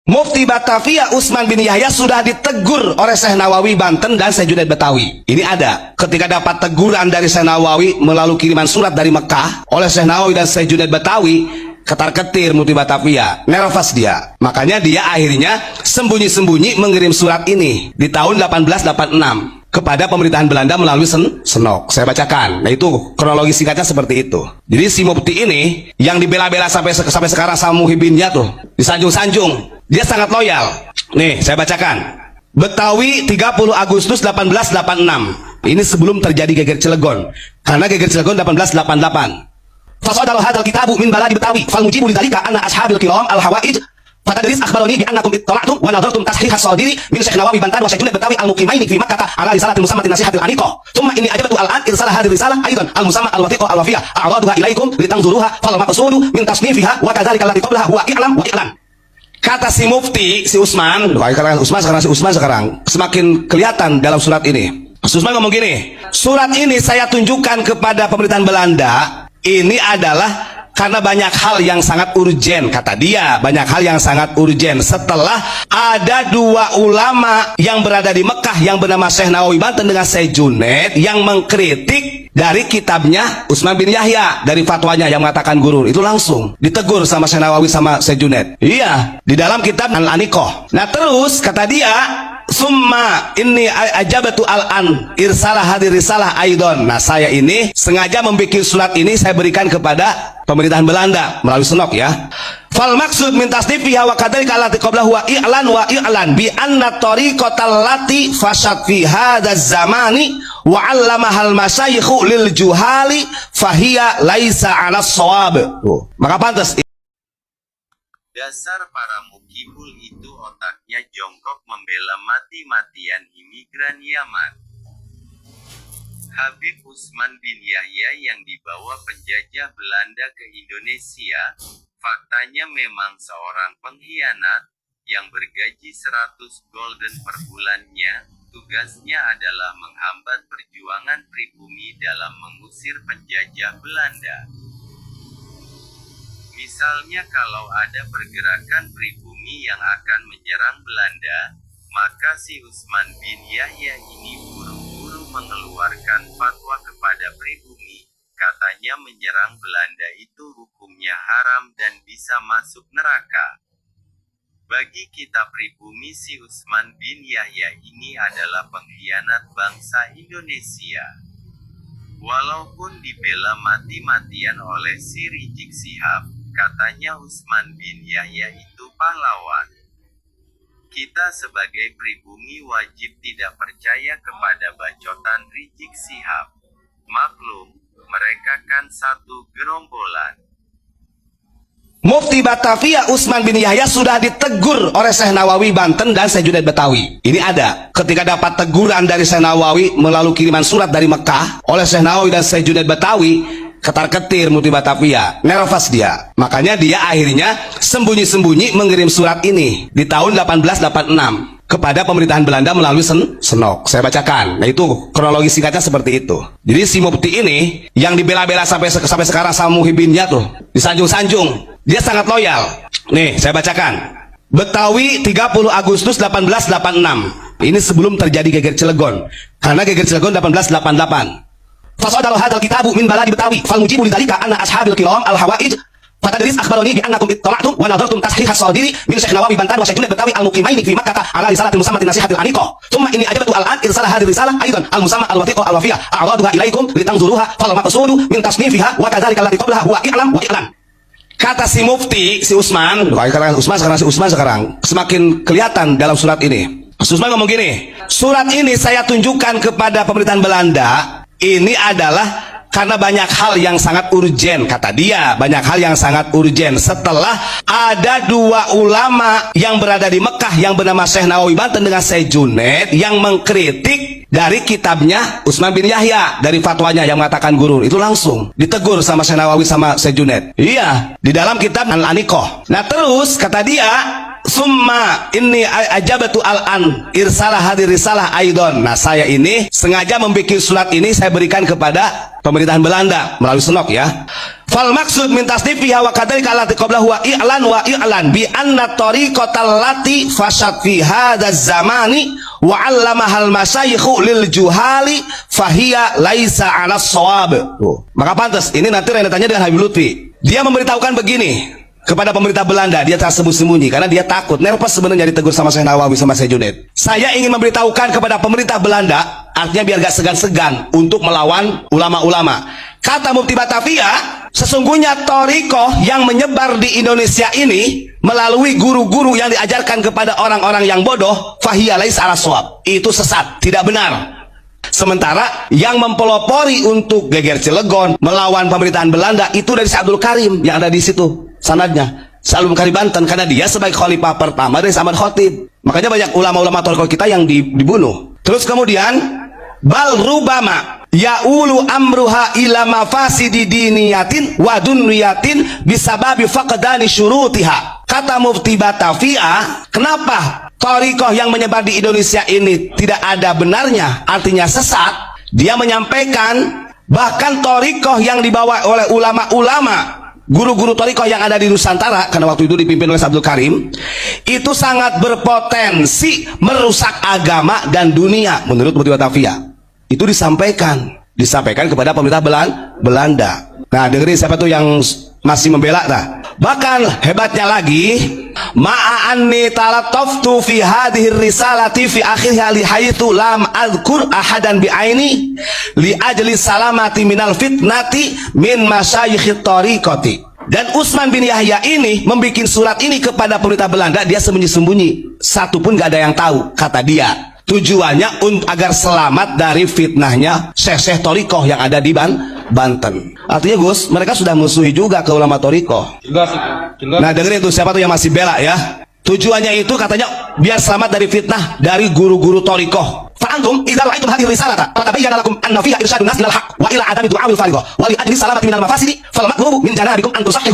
Mufti Batavia Utsman bin Yahya sudah ditegur oleh Syekh Nawawi Banten dan Syekh Junaid Betawi. Ini ada ketika dapat teguran dari Syekh Nawawi melalui kiriman surat dari Mekah oleh Syekh Nawawi dan Syekh Junaid Betawi, ketar-ketir Mufti Batavia, nervous dia. Makanya dia akhirnya sembunyi-sembunyi mengirim surat ini di tahun 1886 kepada pemerintahan Belanda melalui Senok. Saya bacakan. Nah, itu kronologi singkatnya seperti itu. Jadi si Mufti ini yang dibela-bela sampai sekarang sama Muhibinnya tuh, disanjung-sanjung. Dia sangat loyal. Nih, saya bacakan. Betawi 30 Agustus 1886. Ini sebelum terjadi geger Cilegon. Karena geger Cilegon 1888. Fasadal hadal kitabu min baladi Betawi fal mujibu lidzalika anna ashabil kiram al hawaij fatadris akhbaroni bi annakum ittala'tum wa nadartum tashih as-sadiri min Syekh Nawawi Bantan wa Syekh Junaid Betawi al-muqimaini fi Makkah ala risalatil musammatin nasihatil aniqah thumma inni ajabtu al-an irsala hadhihi risalah aidan al-musamma al-wathiqah al-wafiyah a'raduha ilaikum litanzuruha fal maqsudu min tasnifiha wa kadzalika allati qablaha huwa i'lam wa i'lan. Kata si Mufti, si Utsman, sekarang semakin kelihatan dalam surat ini. Utsman ngomong gini, surat ini saya tunjukkan kepada pemerintahan Belanda, ini adalah karena banyak hal yang sangat urgen, kata dia, banyak hal yang sangat urgen. Setelah ada dua ulama yang berada di Mekah yang bernama Syekh Nawawi Banten dengan Syekh Junaid yang mengkritik dari kitabnya Utsman bin Yahya, dari fatwanya yang mengatakan gurur, itu langsung ditegur sama Syekh Nawawi sama Syekh Junaid. Iya, di dalam kitab Al-Aniqah. Nah terus kata dia, summa inni ajabatu al-an irsalah hadir risalah aidon. Nah saya ini sengaja membuat surat ini, saya berikan kepada pemerintahan Belanda melalui Senok ya. Fal maksud min tasnifiha wa kadzalika allati qablahu wa i'lan wa i'lan bi anna tariqatal lati fashat fi hadzal zamani wa 'allamahal masyayikhu lil juhali fahiya laisa 'ala shawab. Maka pantas dasar para mukibul itu otaknya jongkok membela mati-matian imigran Yaman. Habib Utsman bin Yahya yang dibawa penjajah Belanda ke Indonesia, faktanya memang seorang pengkhianat, yang bergaji 100 gulden per bulannya. Tugasnya adalah menghambat perjuangan pribumi dalam mengusir penjajah Belanda. Misalnya kalau ada pergerakan pribumi yang akan menyerang Belanda, maka si Utsman bin Yahya ini buru-buru mengeluarkan fatwa kepada pribumi, katanya menyerang Belanda itu hukumnya haram dan bisa masuk neraka. Bagi kita pribumi, si Utsman bin Yahya ini adalah pengkhianat bangsa Indonesia. Walaupun dibela mati-matian oleh si Rizik Syihab, katanya Utsman bin Yahya itu pahlawan. Kita sebagai pribumi wajib tidak percaya kepada bacotan Rizik Syihab. Maklum, mereka kan satu gerombolan. Mufti Batavia Utsman bin Yahya sudah ditegur oleh Syekh Nawawi Banten dan Syekh Junaid Betawi. Ini ada ketika dapat teguran dari Syekh Nawawi melalui kiriman surat dari Mekah oleh Syekh Nawawi dan Syekh Junaid Betawi, ketar-ketir Mufti Batavia, nervous dia. Makanya dia akhirnya sembunyi-sembunyi mengirim surat ini di tahun 1886 kepada pemerintahan Belanda melalui Senok. Saya bacakan. Nah itu kronologi singkatnya seperti itu. Jadi si Mufti ini yang dibela-bela sampai sekarang sama Muhibinnya tuh, disanjung-sanjung. Dia sangat loyal. Nih, saya bacakan. Betawi 30 Agustus 1886. Ini sebelum terjadi geger Cilegon. Karena geger Cilegon 1888. Fasadal hadal kitabu min baladi Betawi fal mujibu lidzalika anna ashabil kiram al hawaij fatadris akhbaroni bi annakum ittala'tum wa nadartum tashih as-sadiri min Syekh Nawawi Bantan wa Syekh Junaid Betawi al-muqimaini fi Makkah ala risalatil musammatin nasihatil aniqah thumma inni ajabtu al-an irsalah hadhihi risalah aidan al-musamma al-wathiqah al-wafiyah a'raduha ilaikum litanzuruha fal maqsudu min tasnifiha wa kadzalika allati qablaha huwa i'lam wa i'lan. Kata si Mufti, si Utsman, sekarang semakin kelihatan dalam surat ini. Utsman ngomong gini, surat ini saya tunjukkan kepada pemerintahan Belanda, ini adalah karena banyak hal yang sangat urgen, kata dia, banyak hal yang sangat urgen. Setelah ada dua ulama yang berada di Mekah yang bernama Syekh Nawawi Banten dengan Syekh Junaid yang mengkritik dari kitabnya Utsman bin Yahya, dari fatwanya yang mengatakan gurur, itu langsung ditegur sama Syekh Nawawi sama Syekh Junaid. Iya, di dalam kitab Al-Aniqah. Nah terus kata dia, summa inni ajabtu al-an irsalah hadir risalah aidon. Nah saya ini sengaja membuat surat ini, saya berikan kepada pemerintahan Belanda melalui Senok ya. Fal maksud min tasnifiha wa kadzalika allati qablahu wa i'lan bi anna tariqatal lati fashat fi hadzal zamani wa 'allamahal masyayikhu lil juhali fahiya laisa 'ala shawab. Maka pantas ini nanti rentetannya dengan Habib Lutfi. Dia memberitahukan begini kepada pemerintah Belanda, dia tak sembunyi-sembunyi karena dia takut, nervous sebenarnya ditegur sama Syekh Nawawi sama Syekh Junaid. Saya ingin memberitahukan kepada pemerintah Belanda, artinya biar gak segan-segan untuk melawan ulama-ulama. Kata Mufti Batavia, sesungguhnya thariqah yang menyebar di Indonesia ini melalui guru-guru yang diajarkan kepada orang-orang yang bodoh, fahiya laisa 'ala shawab. Itu sesat, tidak benar. Sementara yang mempelopori untuk geger Cilegon, melawan pemerintahan Belanda itu dari Syekh Abdul Karim yang ada di situ sanadnya. Syekh Abdul Karim Banten, karena dia sebagai khalifah pertama dari Ahmad Khatib. Makanya banyak ulama-ulama thariqah kita yang dibunuh. Terus kemudian bal rubama ya'ulu amruha ila mafasidi diniyatin wa dunniyatin bisababi faqdani syurutiha. Kata Mufti Batavia, kenapa thariqah yang menyebar di Indonesia ini tidak ada benarnya, artinya sesat? Dia menyampaikan bahkan thariqah yang dibawa oleh ulama-ulama, guru-guru thariqah yang ada di Nusantara, karena waktu itu dipimpin oleh Abdul Karim, itu sangat berpotensi merusak agama dan dunia menurut Mufti Batavia. Itu disampaikan kepada pemerintah Belanda. Nah, dengerin siapa tuh yang masih membela dah. Bahkan hebatnya lagi, ma'anni talataftu fi hadhihi risalati fi akhirha li haitsu lam adhkur ahadan bi aini li ajli salamati minal fitnati min masyayikh thariqati. Dan Utsman bin Yahya ini membuat surat ini kepada pemerintah Belanda, dia sembunyi-sembunyi, satu pun gak ada yang tahu, kata dia. Tujuannya agar selamat dari fitnahnya syekh-syekh thariqah yang ada di Banten. Artinya Gus, mereka sudah musuhi juga ke ulama thariqah. Nah, dengerin tuh siapa tuh yang masih bela ya. Tujuannya itu katanya biar selamat dari fitnah dari guru-guru thariqah. Fa'antum idza ra'aytum hadhihi risalata fatabayyana lakum anna fiha irsyadun nas ila al-haq wa ila adami du'a'il fariqah wa li ajli salamati minal mafasidi fal matlubu min janabikum an tusahhihu